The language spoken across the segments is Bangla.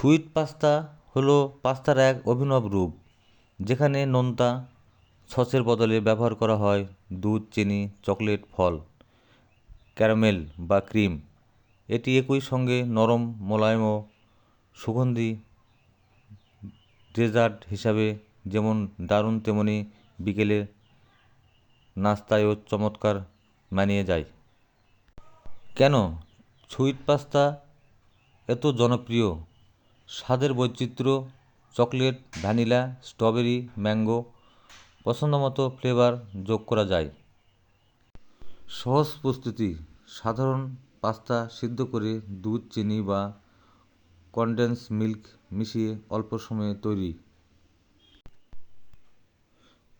সুইট পাস্তা হলো পাস্তার এক অভিনব রূপ, যেখানে নোনতা সসের বদলে ব্যবহার করা হয় দুধ, চিনি, চকলেট, ফল, ক্যারামেল বা ক্রিম। এটি একই সঙ্গে নরম, মোলায়েম ও সুগন্ধি ডেজার্ট হিসাবে যেমন দারুণ, তেমনি বিকেলের নাস্তায়ও চমৎকার মানিয়ে যায়। কেন সুইট পাস্তা এত জনপ্রিয়? স্বাদের বৈচিত্র্য, চকলেট, ভ্যানিলা, স্ট্রবেরি, ম্যাঙ্গো, পছন্দমতো ফ্লেভার যোগ করা যায়। সহজ প্রস্তুতি, সাধারণ পাস্তা সিদ্ধ করে দুধ, চিনি বা কনডেন্স মিল্ক মিশিয়ে অল্প সময়ে তৈরি।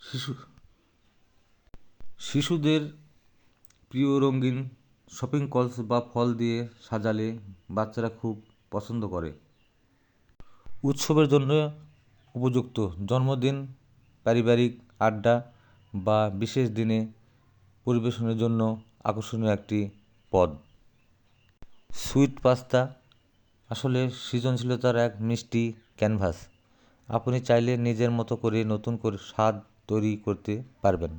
শিশু শিশুদের প্রিয় রঙিন শপিং কলস বা ফল দিয়ে সাজালে বাচ্চারা খুব পছন্দ করে। উৎসবের জন্য উপযুক্ত, জন্মদিন, পারিবারিক আড্ডা বা বিশেষ দিনে পরিবেশনের জন্য আকর্ষণীয় একটি পদ। সুইট পাস্তা আসলে সৃজনশীলতার এক মিষ্টি ক্যানভাস। আপনি চাইলে নিজের মতো করে নতুন করে স্বাদ তৈরি করতে পারবেন।